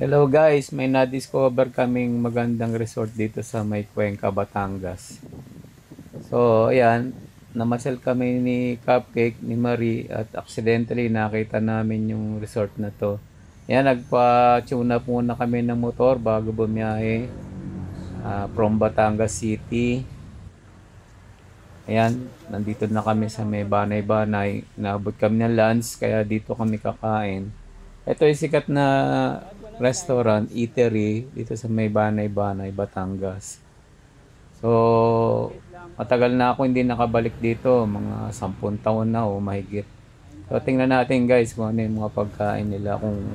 Hello guys, may na-discover kaming magandang resort dito sa may Cuenca, Batangas. So, ayan, namasyal kami ni Cupcake, ni Marie at accidentally nakita namin yung resort na to. Ayan, nagpa-tune up muna kami ng motor bago bumiyahe from Batangas City. Ayan, nandito na kami sa may Banay-Banay. Naabot kami ng lunch kaya dito kami kakain. Ito yung sikat na restaurant, eatery dito sa may Banay-Banay, Batangas. So, matagal na ako hindi nakabalik dito, mga 10 taon na o mahigit. So, tingnan natin guys kung ano yung mga pagkain nila, kung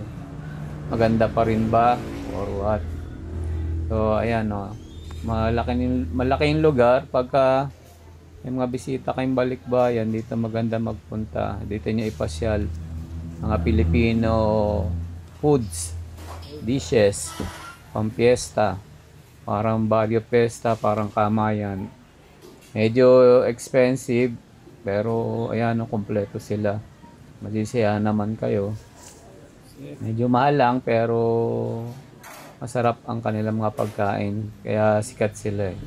maganda pa rin ba or what. So, ayan o. Malaking lugar pagka may mga bisita kayong balikbayan, dito maganda magpunta. Dito nyo ipasyal mga Filipino foods, dishes, pampiesta, parang Baguio Fiesta, parang Kamayan. Medyo expensive, pero ayan, kompleto sila. Masisaya naman kayo. Medyo mahal lang, pero masarap ang kanilang mga pagkain. Kaya sikat sila eh.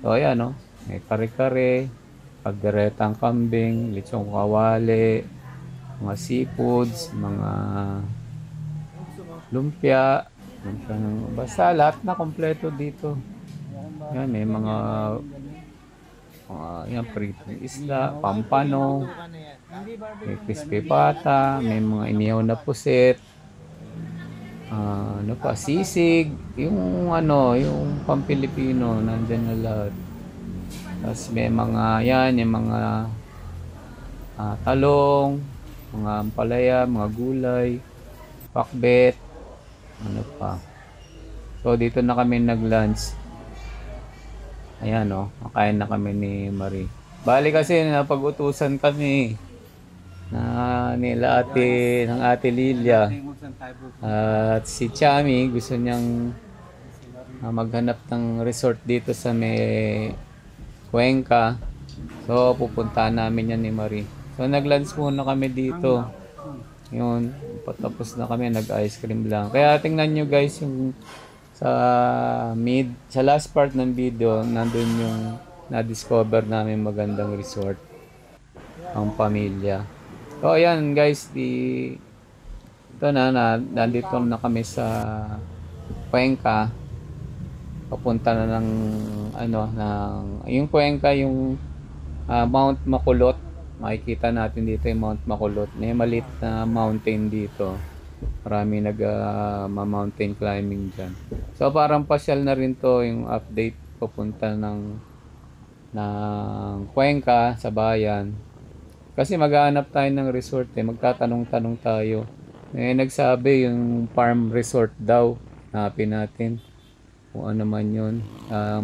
So ayan no, may kare-kare, pagderetang kambing, lechong kawali, mga seafoods, mga lumpia, basta lahat na kompleto dito. Yan, may yan, pritong isda, pampano, may crispy pata, may mga inihaw na pusit, ano pa, sisig, yung pang-Pilipino, nandyan na lahat. Tapos may mga, yan, yung mga talong, mga ampalaya, mga gulay, pakbet, ano pa. So dito na kami nag-lunch. Ayan o, makain na kami ni Marie. Bali kasi napag-utusan kami ng ate Lilia. At si Chami gusto niyang maghanap ng resort dito sa may Cuenca. So pupuntahan namin yan ni Marie. So nag-lunch muna kami dito. Yun, patapos na kami, nag-ice cream lang. Kaya tingnan nyo guys yung sa last part ng video, nandun yung na-discover namin magandang resort ang pamilya. So ayan guys, ito nandito na kami sa Cuenca. Papunta na yung Cuenca, yung Mount Makulot. Makikita natin dito yung Mount Makulot. May maliit na mountain dito. Marami mountain climbing dyan. So parang pasyal na rin to, yung update papunta ng Cuenca sa bayan. Kasi maghahanap tayo ng resort eh. Magtatanong-tanong tayo. May nagsabi yung farm resort daw. Hanapin natin kung ano man yun.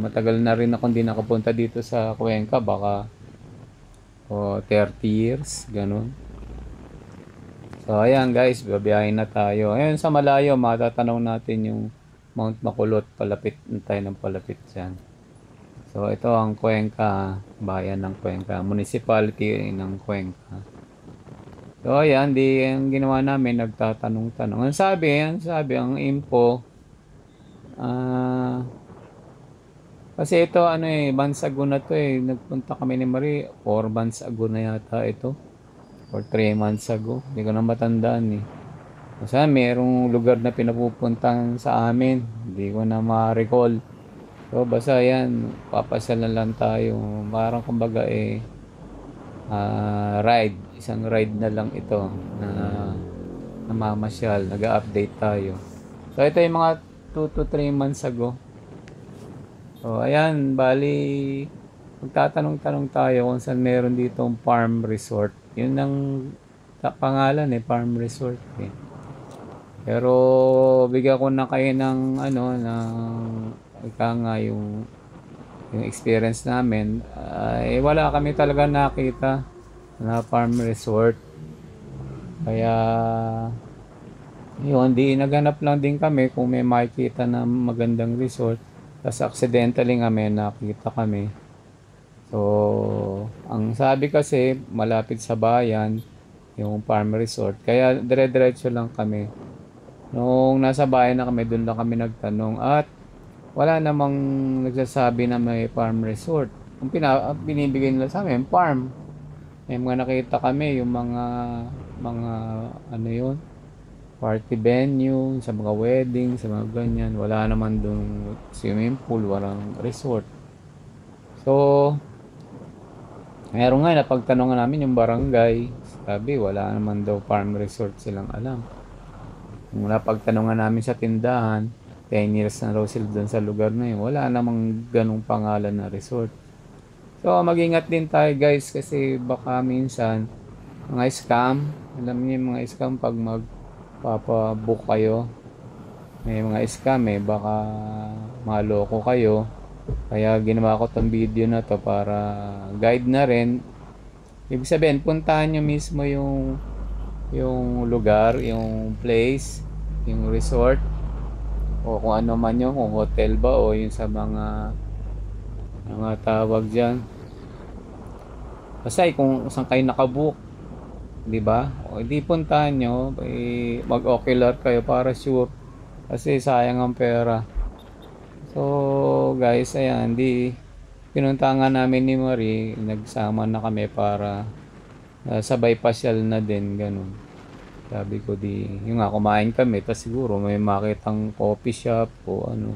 Matagal na rin ako hindi nakapunta dito sa Cuenca. Baka 30 years, ganun. So ayan guys, babiyahin na tayo. Ayun sa malayo, matatanaw natin yung Mount Makulot. Palapit na tayo ng palapit dyan. So ito ang Cuenca, bayan ng Cuenca, municipality ng Cuenca. So ayan, ang ginawa namin, nagtatanong-tanong. Ang sabi, ang info, kasi ito months ago na to eh. Nagpunta kami ni Marie, 4 months ago na yata ito. Or 3 months ago. Hindi ko na matandaan eh. Kasi merong lugar na pinapupuntan sa amin. Hindi ko na ma-recall. So basta yan, papasal na lang tayo. Parang kumbaga ride. Isang ride na lang ito na namamasyal. Nag-update tayo. So ito yung mga 2 to 3 months ago. So ayan, bali magtatanong-tanong tayo kung saan meron ditong farm resort. Yun ang pangalan farm resort eh. Pero bigyan ko na kayo ng yung experience namin. Wala kami talaga nakita na farm resort. Kaya yun, naghanap lang din kami kung may makikita na magandang resort. Tapos accidentally may nakita kami. So, ang sabi kasi malapit sa bayan yung farm resort. Kaya dire-diretso lang kami. Nung nasa bahay na kami, doon lang kami nagtanong at wala namang nagsasabi na may farm resort. Kung binibigay nila sa amin, farm. May mga nakita kami, yung mga ano yun, party venue, sa mga wedding, sa mga ganyan. Wala naman doon swimming pool, walang resort. So, meron nga, napagtanongan namin yung barangay. Sabi, wala naman daw farm resort silang alam. Nung napagtanongan namin sa tindahan, 10 years na raw sila doon sa lugar na yun. Wala namang ganong pangalan na resort. So, mag-ingat din tayo guys kasi baka minsan mga scam. Alam niyo yung mga scam pag magpapabook kayo. May mga scam baka maloko kayo. Kaya ginawa ko tong video na to para guide na rin. Ibig sabihin, puntahan nyo mismo yung lugar, yung place, yung resort. O kung ano man yun, kung hotel ba o yung sa mga tawag dyan. Kasi kung saan kayo nakabook, di ba? O hindi puntahan nyo, mag-ocular kayo para sure. Kasi sayang ang pera. So guys, ayan, pinuntahan namin ni Marie, nagsama na kami para sabay pasyal na din, ganun. Sabi ko yung nga kumain kami, tapos siguro may makitang coffee shop o ano.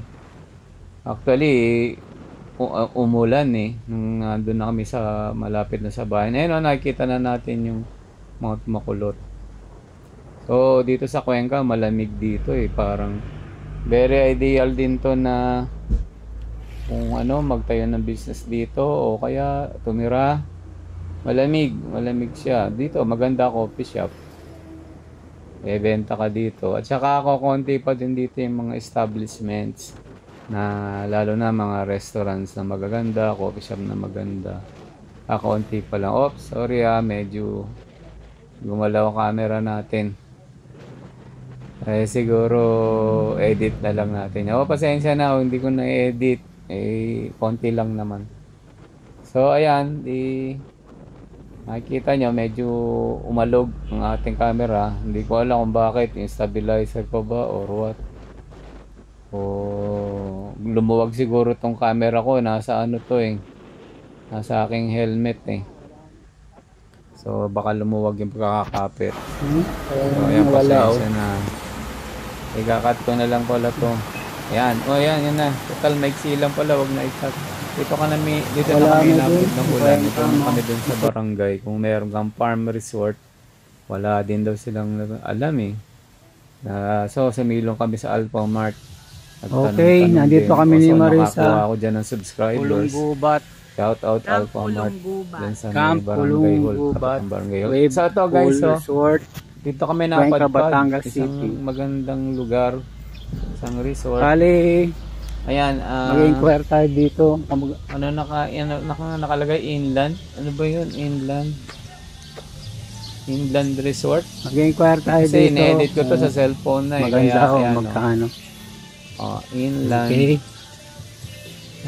Actually, umulan nung nandun na kami sa malapit na sa bahay. Ayun, nakikita na natin yung Mount Makulot. So, dito sa Cuenca, malamig dito parang very ideal din to na kung magtayo ng business dito o kaya tumira. Malamig siya. Dito, maganda coffee shop. Benta ka dito. At saka konti pa din dito yung mga establishments na lalo na mga restaurants na magaganda, coffee shop na maganda. Konti pa lang. Oops, sorry medyo gumalaw ang camera natin. Siguro edit na lang natin. Pasensya na hindi ko na-edit. Konti lang naman. So, ayan, makikita nyo, medyo umalog ang ating camera. Hindi ko alam kung bakit. Yung stabilizer pa ba or what. O lumuwag siguro tong camera ko. Nasa nasa aking helmet So baka lumuwag yung pagkakakapit. So ayan, pasensya na. Ikakat ko na lang pala to. Ayan. Yan na. Total maiksi lang pala. Wag na ikat. Dito na kami inabot ng ulan. Dito na kami dun sa barangay. Kung meron kang farm resort, wala din daw silang alam so sumilong kami sa Alpha Mart. Okay, nandito kami ni Marisa. Nakakuha ako dyan ng subscribers. Pulong Gubat. Shout out Alpha Mart. Dyan sa Camp barangay hall. Gubat. So ito guys, resort. Dito kami napadpad. Batangas Isang City. magandang lugar. Isang resort. Kali, Ayan, mag-inquire tayo dito. nakalagay inland? Ano ba yun? Inland Resort? Mag-inquire tayo Kasi dito. in-edit ko to sa cellphone na Maganda kaya, o magkano. Inland. Okay.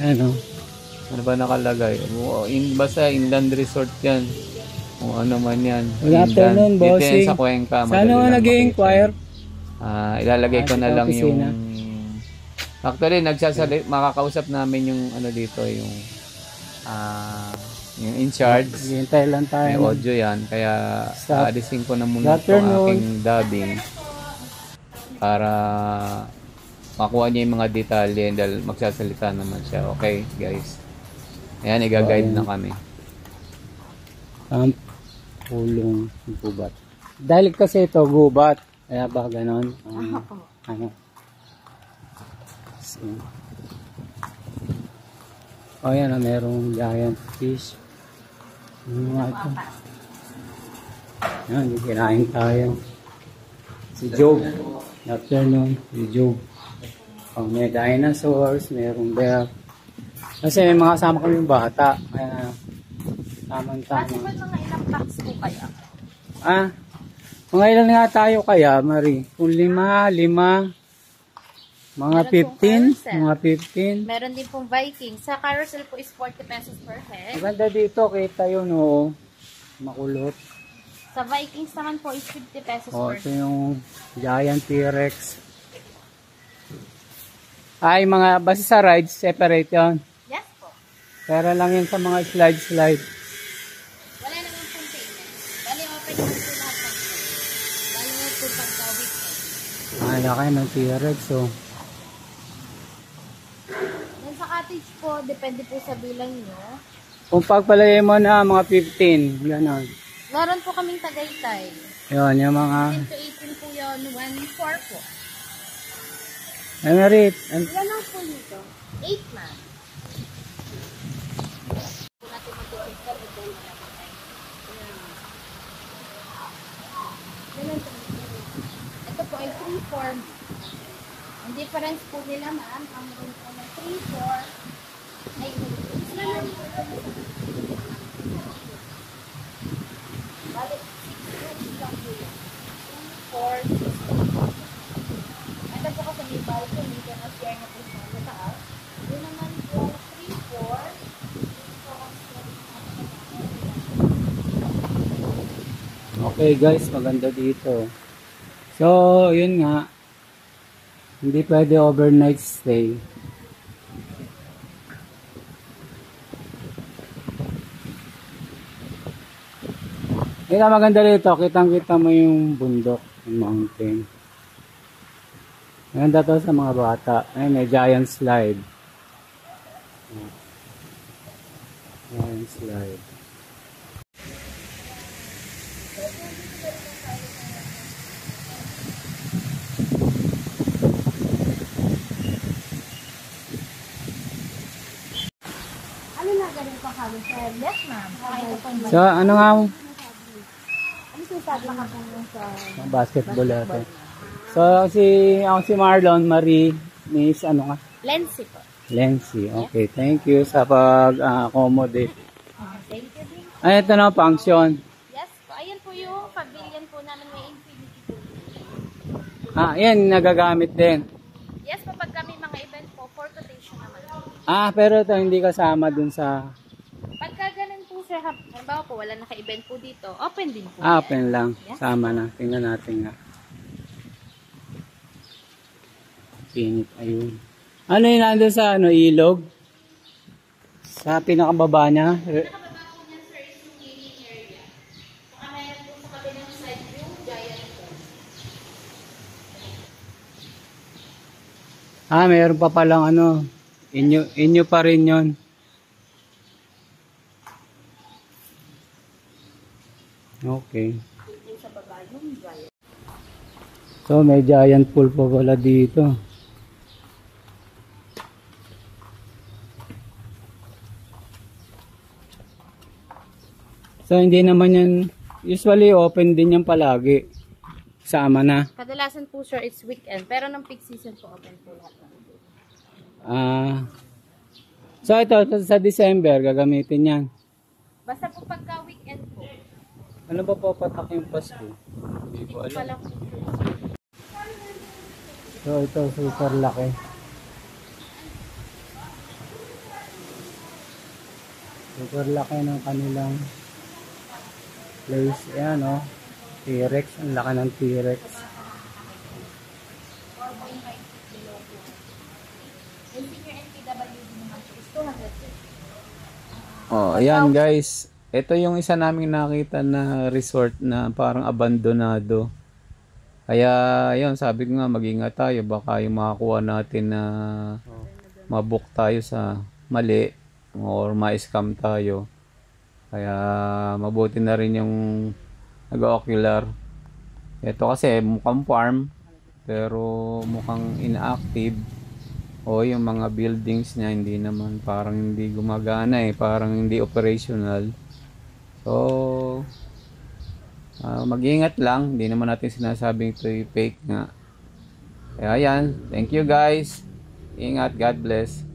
Ano? Ano ba nakalagay? Basta Inland Resort yan. O ano man yan. Good afternoon, Dito bossing. yan sa Cuenca. Saan mo nag-inquire? Ilalagay ko na lang opisina. yung... Actually, makakausap namin yung dito, yung in charge. Hintay lang tayo. May audio yan. Kaya aalisin ko na muna Good afternoon. itong aking dubbing para makuha niya yung mga detalye dahil magsasalita naman siya. Okay, guys. Ayan, i-guide na kami. Camp Pulong Gubat. Dahil kasi ito gubat. Kaya ba ganon? Ano? Yan merong giant fish. Ano ito? Yan, kinain tayo. Si Job. Good afternoon. Si Job. May dinosaurs, merong bear. Kasi may mga kasama kami yung bata. Kaya tamang-tama. Bakit ba mga ilang packs po kaya? Mga ilan nga tayo kaya, Marie? Kung lima, mga 15, mga 15. Meron din pong Viking. Sa carousel po is 40 pesos per head. Maganda dito, kita yun, Makulot. Sa Vikings naman po is 50 pesos O, per ito yung Giant T-Rex. Ay, mga, basta sa rides, separate yun. Yes po. Pero lang yun sa mga slide. Wala naman pong payment. Bali, open naman po lahat ng food. Bali mo po pagka-weekend. Ay, laki ng T-Rex, oh. Then sa cottage po, depende po sa bilang nyo. Kung pagpalagay mo na mga 15, gano'n. Meron po kaming Tagaytay. Yun, yung mga... 10 to 18 po yun, 1-4 po. Emerit, Ilan ang po nito? 8 na. Ito po ay 3-4. Ang difference po nila ma'am, ang meron po ng 3-4 ay balik 6 lang po yun. 3-4. Ito po kasi may balcony, kaya share na po sa taas. Yun naman po 3-4. okay guys, maganda dito. So, yun nga. Hindi pwede overnight stay. Kaya maganda dito, kitang-kita mo yung bundok, yung mountain. Maganda to sa mga bata. Ayun, may giant slide. Giant slide. Ano na ganun pa kami, sir? Yes, ma'am. Ito po yung So, ano nga mo? ano sinasabi ka po sa... Basketball natin. So, ako si Marlon, Marie, Miss, ano nga? Lensi po. Lency. Okay, thank you sa pag-accommodate. Thank you din. Ay, ito na, function. Yes po. Ayan po yung pavilion po namin may infinity pool. Yan, nagagamit din. Yes po, pag kami mga event po, for quotation naman. Pero ito hindi kasama dun sa... Pagka ganun po sir, halimbawa po, wala naka-event po dito, open din po. Open lang. Sama na. Tingnan natin nga. Pinit, ayun. Ano yun nandun sa ilog? Sa pinakababa niya? Nakababa po niya sir is yung gaming area. Saka meron po sa kabilang side yung giant pool. Mayroon pa palang ano. Inyo pa rin yun. Okay. So, may giant pool pa pala dito. So, hindi naman yan, usually open din yan palagi. Sama na. Kadalasan po sir, it's weekend. Pero nung peak season po, open po lahat. So, ito, sa December, gagamitin yan. Basta po pagka weekend po. Ano ba papatak yung Pasko? Hindi ko alam. Pala po. So, ito, super laki. Super laki ng kanilang place. Ayan, oh. T-Rex. Ang laki ng T-Rex. Yung senior NPWD naman po is 200. Oh, ayan guys. Ito yung isa naming nakita na resort na parang abandonado. Kaya, yun, sabi ko nga, mag-ingat tayo. Baka yung makakuha natin na mabook tayo sa mali or ma-scam tayo. Kaya, mabuti na rin yung nag-ocular. Ito kasi mukhang farm, pero mukhang inactive. O yung mga buildings niya, hindi naman, parang hindi gumagana parang hindi operational. So, mag-ingat lang. Hindi naman natin sinasabing ito fake nga. Kaya yan. Thank you guys. Ingat. God bless.